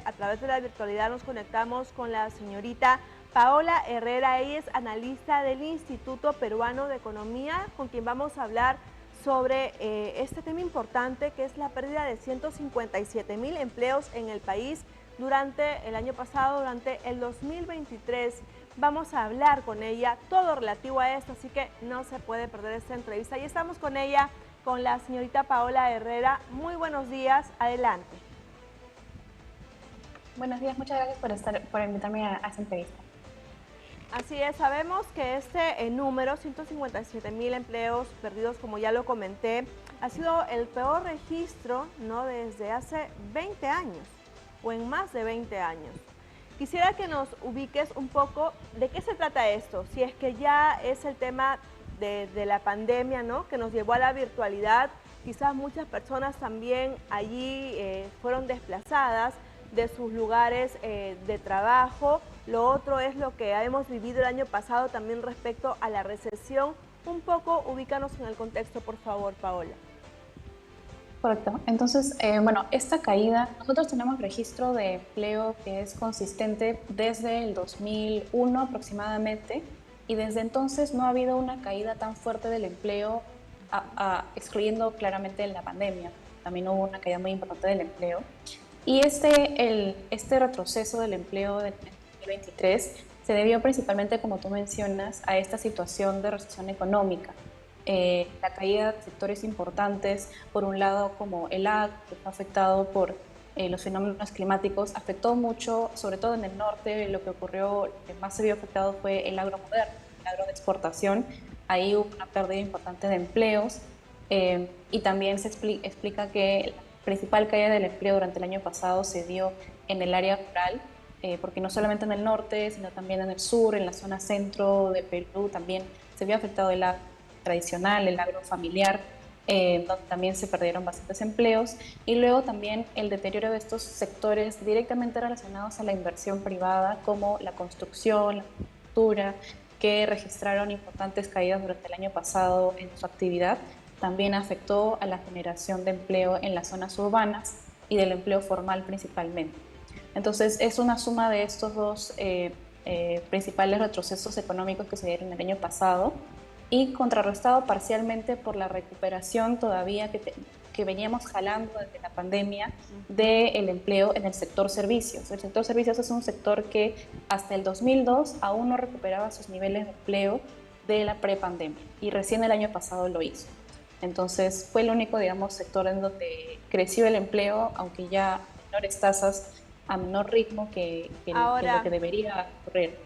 a través de la virtualidad nos conectamos con la señorita Paola Herrera. Ella es analista del Instituto Peruano de Economía, con quien vamos a hablar sobre este tema importante que es la pérdida de 157.000 empleos en el país durante el año pasado, durante el 2023. Vamos a hablar con ella todo relativo a esto, así que no se puede perder esta entrevista. Y estamos con ella, con la señorita Paola Herrera. Muy buenos días, adelante. Buenos días, muchas gracias por invitarme a esta entrevista. Así es, sabemos que este número, 157.000 empleos perdidos, como ya lo comenté, ha sido el peor registro, ¿no?, desde hace 20 años o en más de 20 años. Quisiera que nos ubiques un poco de qué se trata esto, si es que ya es el tema de la pandemia, ¿no?, que nos llevó a la virtualidad. Quizás muchas personas también allí fueron desplazadas de sus lugares de trabajo. Lo otro es lo que hemos vivido el año pasado también respecto a la recesión. Un poco ubícanos en el contexto, por favor, Paola. Correcto. Entonces, bueno, esta caída, nosotros tenemos registro de empleo que es consistente desde el 2001 aproximadamente, y desde entonces no ha habido una caída tan fuerte del empleo, excluyendo claramente la pandemia. También hubo una caída muy importante del empleo. Y este retroceso del empleo del 2023 se debió principalmente, como tú mencionas, a esta situación de recesión económica. La caída de sectores importantes, por un lado como el agro, que fue afectado por los fenómenos climáticos, afectó mucho, sobre todo en el norte. Lo que ocurrió, lo que más se vio afectado fue el agro moderno, el agro de exportación. Ahí hubo una pérdida importante de empleos, y también se explica que principal caída del empleo durante el año pasado se dio en el área rural, porque no solamente en el norte, sino también en el sur, en la zona centro de Perú, también se vio afectado el agro tradicional, el agro familiar, donde también se perdieron bastantes empleos, y luego también el deterioro de estos sectores directamente relacionados a la inversión privada, como la construcción, la agricultura, que registraron importantes caídas durante el año pasado en su actividad. También afectó a la generación de empleo en las zonas urbanas y del empleo formal principalmente. Entonces, es una suma de estos dos principales retrocesos económicos que se dieron el año pasado, y contrarrestado parcialmente por la recuperación todavía que veníamos jalando desde la pandemia del empleo en el sector servicios. El sector servicios es un sector que hasta el 2002 aún no recuperaba sus niveles de empleo de la prepandemia, y recién el año pasado lo hizo. Entonces fue el único, digamos, sector en donde creció el empleo, aunque ya a menores tasas, a menor ritmo que lo que debería ocurrir.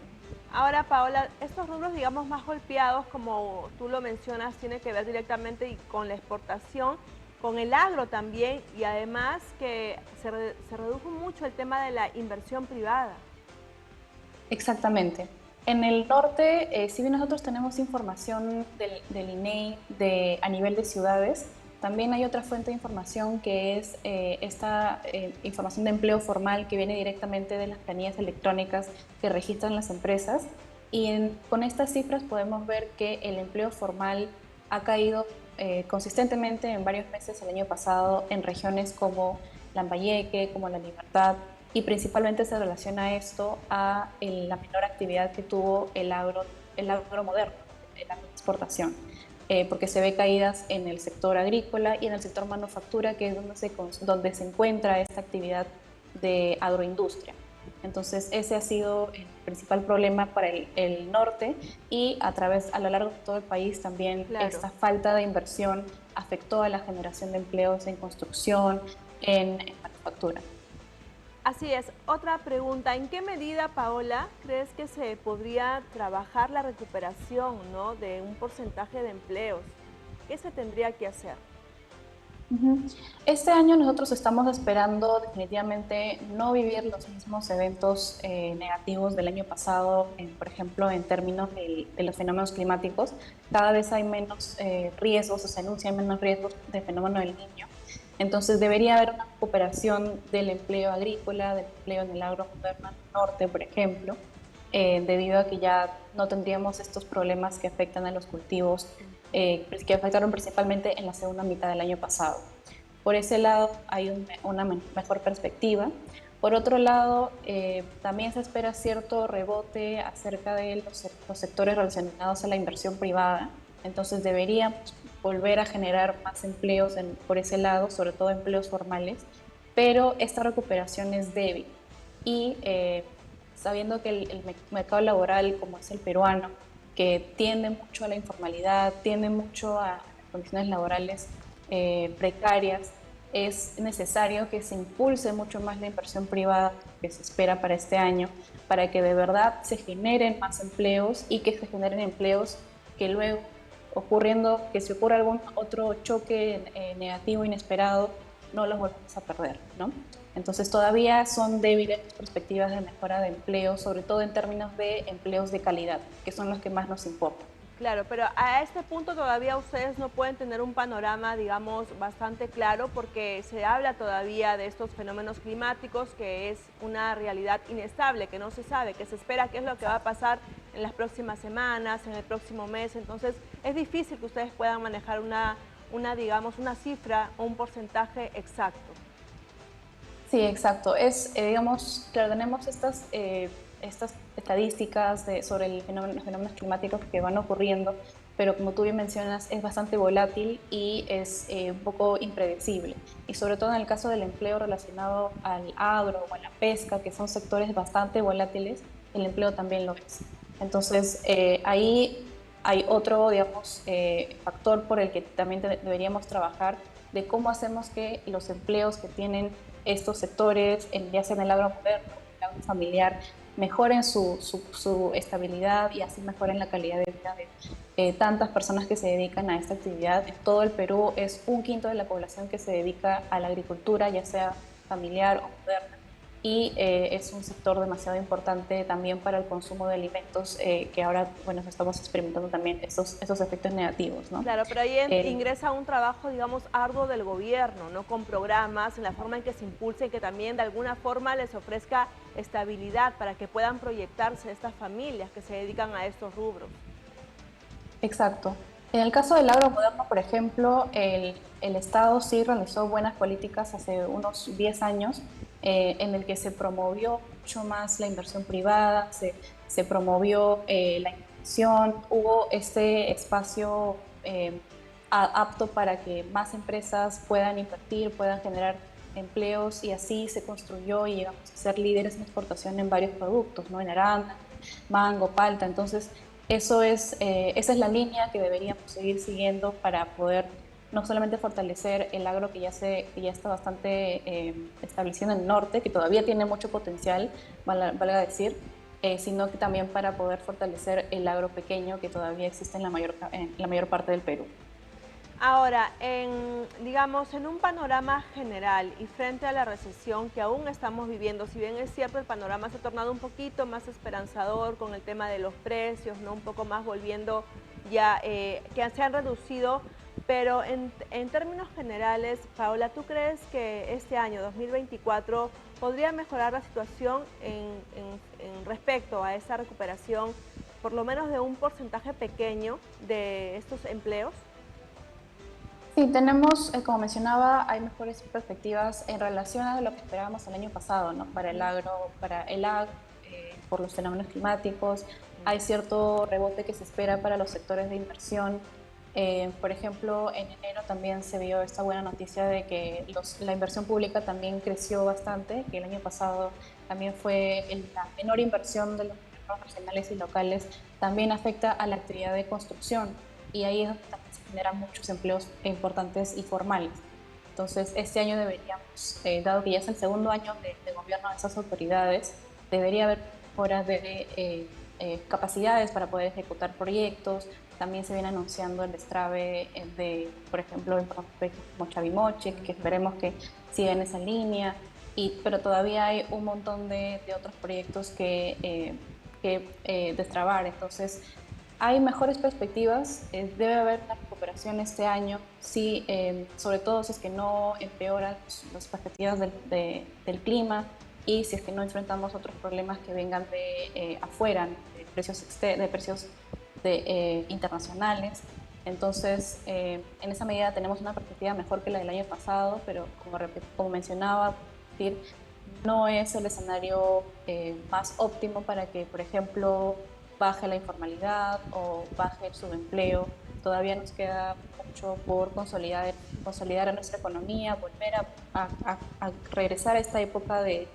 Ahora, Paola, estos rubros, digamos, más golpeados, como tú lo mencionas, tiene que ver directamente con la exportación, con el agro también, y además que se redujo mucho el tema de la inversión privada. Exactamente. En el norte, si bien nosotros tenemos información del INEI a nivel de ciudades, también hay otra fuente de información que es esta información de empleo formal que viene directamente de las planillas electrónicas que registran las empresas. Y con estas cifras podemos ver que el empleo formal ha caído consistentemente en varios meses el año pasado en regiones como Lambayeque, como La Libertad, y principalmente se relaciona esto a la menor actividad que tuvo el agro moderno, el agro de exportación, porque se ve caídas en el sector agrícola y en el sector manufactura, que es donde se encuentra esta actividad de agroindustria. Entonces ese ha sido el principal problema para el norte, y a lo largo de todo el país también. Claro. Esta falta de inversión afectó a la generación de empleos en construcción, en manufactura. Así es. Otra pregunta, ¿en qué medida, Paola, crees que se podría trabajar la recuperación, ¿no?, de un porcentaje de empleos? ¿Qué se tendría que hacer? Este año nosotros estamos esperando definitivamente no vivir los mismos eventos negativos del año pasado, por ejemplo, en términos de los fenómenos climáticos. Cada vez hay menos riesgos, o se anuncian menos riesgos del fenómeno del Niño. Entonces debería haber una recuperación del empleo agrícola, del empleo en el agro moderno norte, por ejemplo, debido a que ya no tendríamos estos problemas que afectan a los cultivos, que afectaron principalmente en la segunda mitad del año pasado. Por ese lado hay una mejor perspectiva. Por otro lado, también se espera cierto rebote acerca de los sectores relacionados a la inversión privada. Entonces deberíamos volver a generar más empleos por ese lado, sobre todo empleos formales, pero esta recuperación es débil. Y sabiendo que el mercado laboral, como es el peruano, que tiende mucho a la informalidad, tiende mucho a condiciones laborales precarias, es necesario que se impulse mucho más la inversión privada que se espera para este año, para que de verdad se generen más empleos y que se generen empleos que luego, que si ocurre algún otro choque negativo, inesperado, no los volvemos a perder, ¿no? Entonces todavía son débiles las perspectivas de mejora de empleo, sobre todo en términos de empleos de calidad, que son los que más nos importan. Claro, pero a este punto todavía ustedes no pueden tener un panorama, digamos, bastante claro porque se habla todavía de estos fenómenos climáticos, que es una realidad inestable, que no se sabe, que se espera qué es lo que va a pasar en las próximas semanas, en el próximo mes. Entonces, es difícil que ustedes puedan manejar digamos, una cifra o un porcentaje exacto. Sí, exacto. Digamos, claro, tenemos estas estadísticas sobre los fenómenos climáticos que van ocurriendo, pero como tú bien mencionas, es bastante volátil y es un poco impredecible. Y sobre todo en el caso del empleo relacionado al agro o a la pesca, que son sectores bastante volátiles, el empleo también lo es. Entonces, ahí hay otro, digamos, factor por el que también deberíamos trabajar de cómo hacemos que los empleos que tienen estos sectores, ya sea en el agro moderno o en el agro familiar, mejoren su estabilidad y así mejoren la calidad de vida de tantas personas que se dedican a esta actividad. En todo el Perú es 1/5 de la población que se dedica a la agricultura, ya sea familiar o moderna, y es un sector demasiado importante también para el consumo de alimentos que ahora, bueno, estamos experimentando también esos efectos negativos, ¿no? Claro, pero ahí El, ingresa un trabajo, digamos, arduo del gobierno, ¿no? Con programas, en la forma en que se impulse y que también de alguna forma les ofrezca estabilidad para que puedan proyectarse estas familias que se dedican a estos rubros. Exacto. En el caso del agro moderno, por ejemplo, el Estado sí realizó buenas políticas hace unos 10 años en el que se promovió mucho más la inversión privada, se promovió la inversión, hubo este espacio apto para que más empresas puedan invertir, puedan generar empleos y así se construyó y llegamos a ser líderes en exportación en varios productos, ¿no? En arándano, mango, palta. Entonces, esa es la línea que deberíamos seguir siguiendo para poder no solamente fortalecer el agro que ya está bastante establecido en el norte, que todavía tiene mucho potencial, valga decir, sino que también para poder fortalecer el agro pequeño que todavía existe en la mayor parte del Perú. Ahora, digamos, en un panorama general y frente a la recesión que aún estamos viviendo, si bien es cierto el panorama se ha tornado un poquito más esperanzador con el tema de los precios, ¿no? Un poco más volviendo ya, que se han reducido, pero en términos generales, Paola, ¿tú crees que este año 2024 podría mejorar la situación en respecto a esa recuperación, por lo menos de un porcentaje pequeño de estos empleos? Sí, tenemos, como mencionaba, hay mejores perspectivas en relación a lo que esperábamos el año pasado, ¿no? Para el agro, por los fenómenos climáticos. Hay cierto rebote que se espera para los sectores de inversión. Por ejemplo, en enero también se vio esta buena noticia de que la inversión pública también creció bastante, que el año pasado también fue la menor inversión de los gobiernos regionales y locales, también afecta a la actividad de construcción y ahí es donde también se generan muchos empleos importantes y formales. Entonces, este año deberíamos, dado que ya es el segundo año de gobierno de esas autoridades, debería haber mejoras de capacidades para poder ejecutar proyectos. También se viene anunciando el destrave por ejemplo, en proyectos como Chavimoche, que esperemos que siga en esa línea, pero todavía hay un montón de otros proyectos que destrabar. Entonces, hay mejores perspectivas, debe haber una recuperación este año, sí, sobre todo si es que no empeoran las perspectivas del clima y si es que no enfrentamos otros problemas que vengan de afuera, ¿no? De precios internacionales. Entonces, en esa medida tenemos una perspectiva mejor que la del año pasado, pero como mencionaba, no es el escenario más óptimo para que, por ejemplo, baje la informalidad o baje el subempleo. Todavía nos queda mucho por consolidar a nuestra economía, volver a regresar a esta época de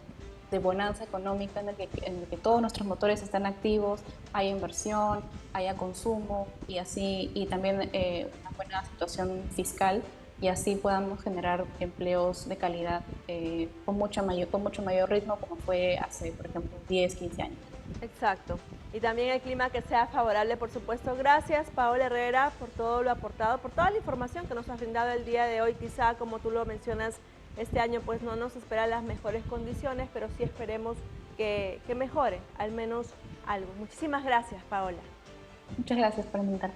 bonanza económica en el que todos nuestros motores están activos, haya inversión, haya consumo y así, y también una buena situación fiscal, y así podamos generar empleos de calidad con mucho mayor ritmo, como fue hace, por ejemplo, 10, 15 años. Exacto. Y también el clima que sea favorable, por supuesto. Gracias, Paola Herrera, por todo lo aportado, por toda la información que nos has brindado el día de hoy. Quizá, como tú lo mencionas, este año pues no nos esperan las mejores condiciones, pero sí esperemos que mejore al menos algo. Muchísimas gracias, Paola. Muchas gracias por invitarme.